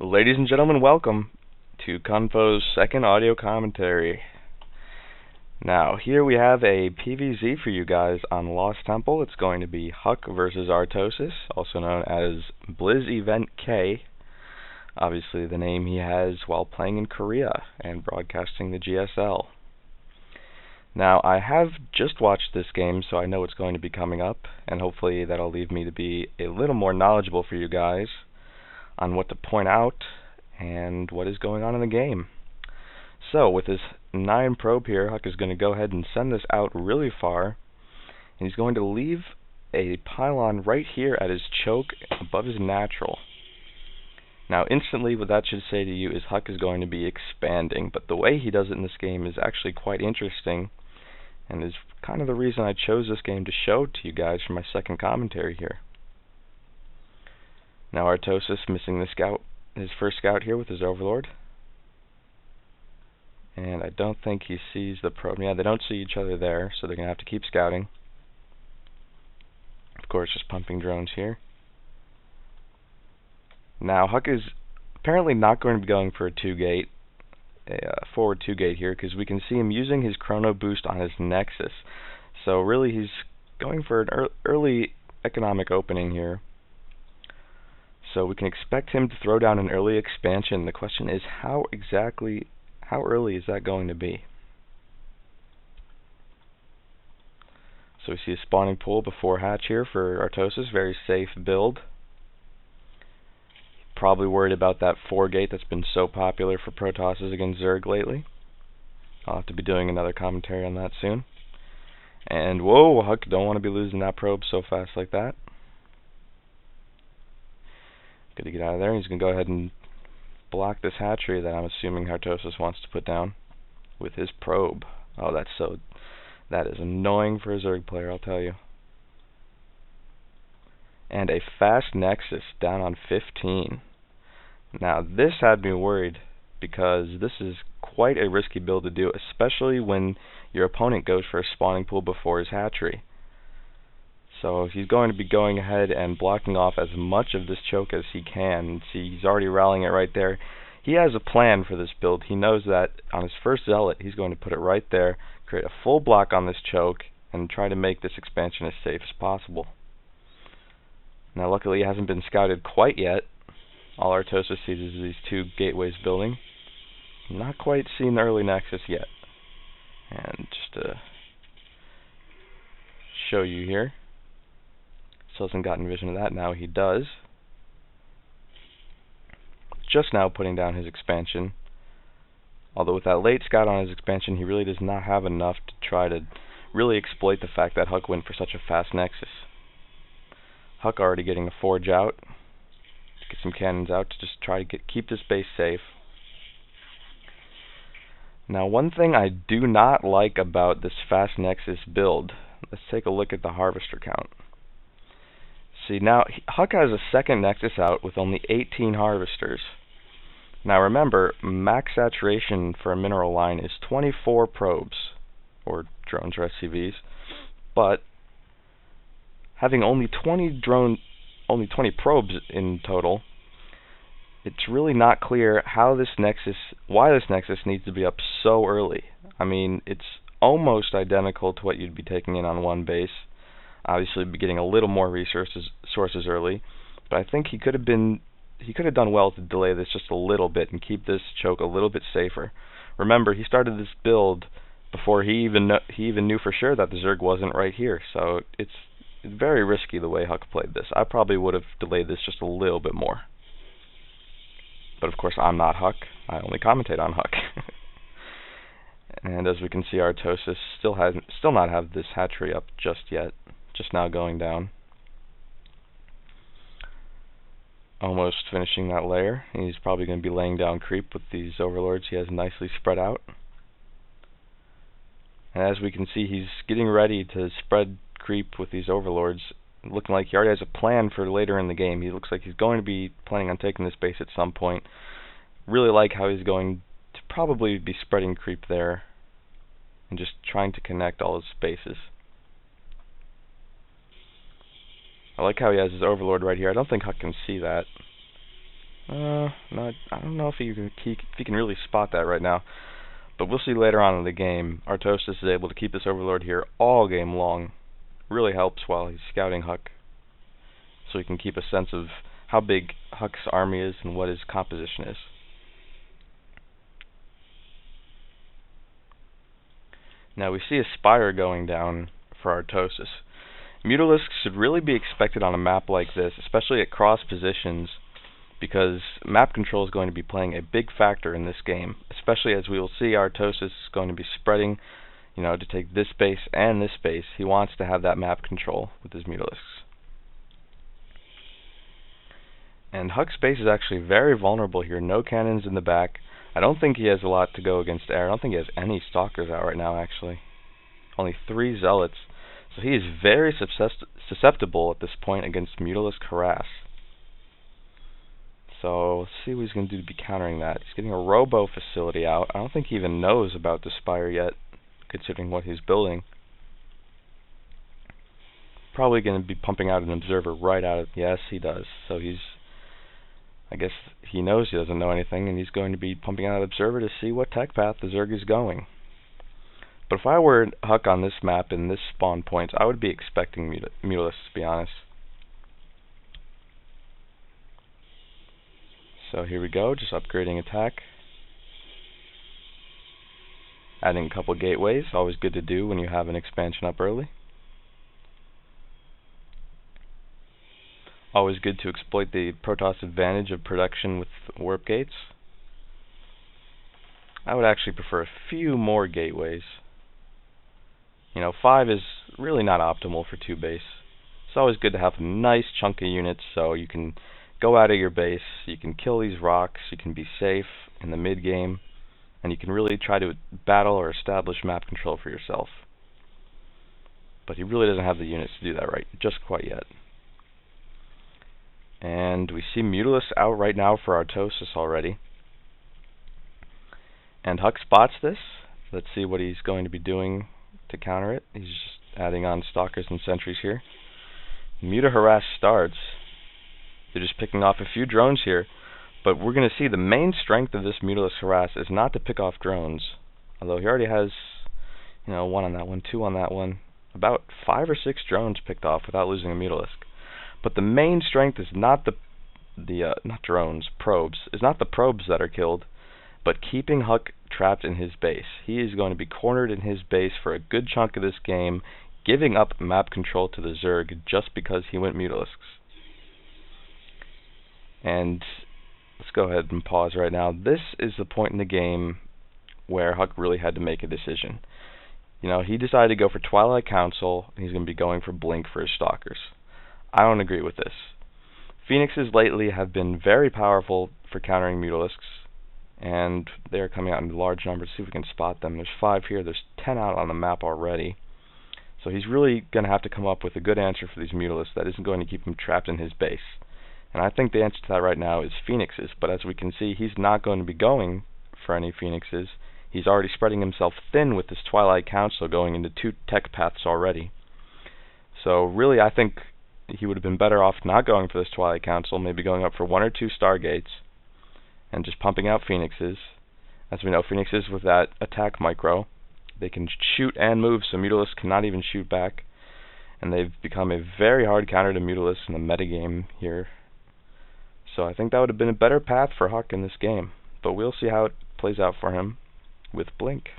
Ladies and gentlemen, welcome to KunfO's second audio commentary. Now, here we have a PvZ for you guys on Lost Temple. It's going to be HuK versus Artosis, also known as Blizz Event K. Obviously, the name he has while playing in Korea and broadcasting the GSL. Now, I have just watched this game, so I know what's going to be coming up, and hopefully that'll leave me to be a little more knowledgeable for you guys on what to point out and what is going on in the game. So, with his 9 probe here, HuK is going to go ahead and send this out really far, and he's going to leave a pylon right here at his choke above his natural. Now, instantly, what that should say to you is HuK is going to be expanding, but the way he does it in this game is actually quite interesting, and is kind of the reason I chose this game to show to you guys for my second commentary here. Now, Artosis missing the scout, his first scout here with his overlord. And I don't think he sees the probe. Yeah, they don't see each other there, so they're going to have to keep scouting. Of course, just pumping drones here. Now, HuK is apparently not going to be going for a 2-gate, forward 2-gate here, because we can see him using his chrono boost on his Nexus. So really, he's going for an early economic opening here. So we can expect him to throw down an early expansion. The question is, how early is that going to be? So we see a spawning pool before hatch here for Artosis, very safe build. Probably worried about that 4-gate that's been so popular for Protosses against Zerg lately. I'll have to be doing another commentary on that soon. And whoa, HuK don't want to be losing that probe so fast like that. Good to get out of there. He's going to go ahead and block this hatchery that I'm assuming Artosis wants to put down with his probe. Oh, that is annoying for a Zerg player, I'll tell you. And a fast Nexus down on 15. Now, this had me worried because this is quite a risky build to do, especially when your opponent goes for a spawning pool before his hatchery. So he's going to be going ahead and blocking off as much of this choke as he can. See, he's already rallying it right there. He has a plan for this build. He knows that on his first Zealot, he's going to put it right there, create a full block on this choke, and try to make this expansion as safe as possible. Now, luckily, he hasn't been scouted quite yet. All Artosis sees is these 2 gateways building. Not quite seen the early Nexus yet. And just to show you here, still hasn't gotten vision of that. Now he does. Just now putting down his expansion. Although with that late scout on his expansion, he really does not have enough to try to really exploit the fact that HuK went for such a fast Nexus. HuK already getting a forge out. Get some cannons out to just try to keep this base safe. Now, one thing I do not like about this fast Nexus build, let's take a look at the harvester count. See, now, HuK has a second Nexus out with only 18 harvesters. Now remember, max saturation for a mineral line is 24 probes, or drones or SCVs, but having only 20 probes in total, it's really not clear why this Nexus needs to be up so early. I mean, it's almost identical to what you'd be taking in on one base. Obviously, be getting a little more sources early, but I think he could have done well to delay this just a little bit and keep this choke a little bit safer. Remember, he started this build before he even knew for sure that the Zerg wasn't right here, so it's very risky the way HuK played this. I probably would have delayed this just a little bit more. But of course, I'm not HuK. I only commentate on HuK. And as we can see, Artosis still not have this hatchery up just yet. Just now going down. Almost finishing that layer. He's probably going to be laying down creep with these overlords he has nicely spread out. And as we can see, he's getting ready to spread creep with these overlords, looking like he already has a plan for later in the game. He looks like he's going to be planning on taking this base at some point. Really like how he's going to probably be spreading creep there and just trying to connect all his bases. I like how he has his overlord right here. I don't think HuK can see that. No, I don't know if he can really spot that right now. But we'll see later on in the game. Artosis is able to keep this Overlord here all game long. Really helps while he's scouting HuK, so he can keep a sense of how big HuK's army is and what his composition is. Now we see a Spire going down for Artosis. Mutalisks should really be expected on a map like this, especially at cross positions, because map control is going to be playing a big factor in this game, especially as we will see Artosis is going to be spreading, to take this base and this base. He wants to have that map control with his Mutalisks. And HuK's base is actually very vulnerable here. No cannons in the back. I don't think he has a lot to go against air. I don't think he has any Stalkers out right now, actually. Only 3 Zealots. So he is very susceptible at this point against Mutalisk Harass. So let's see what he's going to do to be countering that. He's getting a Robo facility out. I don't think he even knows about the Spire yet, considering what he's building. Probably going to be pumping out an Observer right out of... Yes, he does. So I guess he knows he doesn't know anything, and he's going to be pumping out an Observer to see what tech path the Zerg is going. But if I were HuK on this map in this spawn point, I would be expecting Mutalisks, to be honest. So here we go, just upgrading attack. Adding a couple gateways, always good to do when you have an expansion up early. Always good to exploit the Protoss advantage of production with warp gates. I would actually prefer a few more gateways. 5 is really not optimal for 2 base. It's always good to have a nice chunk of units so you can go out of your base, you can kill these rocks, you can be safe in the mid game, and you can really try to battle or establish map control for yourself. But he really doesn't have the units to do that right just quite yet. And we see Mutalisks out right now for Artosis already. And HuK spots this. Let's see what he's going to be doing to counter it. He's just adding on Stalkers and Sentries here. Muta Harass starts. They're just picking off a few drones here, but we're going to see the main strength of this Mutalisk Harass is not to pick off drones. Although he already has, 1 on that one, 2 on that one, about 5 or 6 drones picked off without losing a Mutalisk. But the main strength is not not drones, probes. Is not the probes that are killed, but keeping HuK trapped in his base. He is going to be cornered in his base for a good chunk of this game, giving up map control to the Zerg just because he went Mutalisks. And let's go ahead and pause right now. This is the point in the game where HuK really had to make a decision. He decided to go for Twilight Council, and he's going to be going for Blink for his Stalkers. I don't agree with this. Phoenixes lately have been very powerful for countering Mutalisks, and they are coming out in large numbers. See if we can spot them. There's 5 here. There's 10 out on the map already. So he's really going to have to come up with a good answer for these Mutalisks that isn't going to keep him trapped in his base. And I think the answer to that right now is Phoenixes, but as we can see, he's not going to be going for any Phoenixes. He's already spreading himself thin with this Twilight Council going into 2 tech paths already. So really, I think he would have been better off not going for this Twilight Council, maybe going up for 1 or 2 Stargates, and just pumping out Phoenixes. As we know, Phoenixes with that attack micro, they can shoot and move, so Mutalisks cannot even shoot back. And they've become a very hard counter to Mutalisks in the metagame here. So I think that would have been a better path for HuK in this game. But we'll see how it plays out for him with Blink.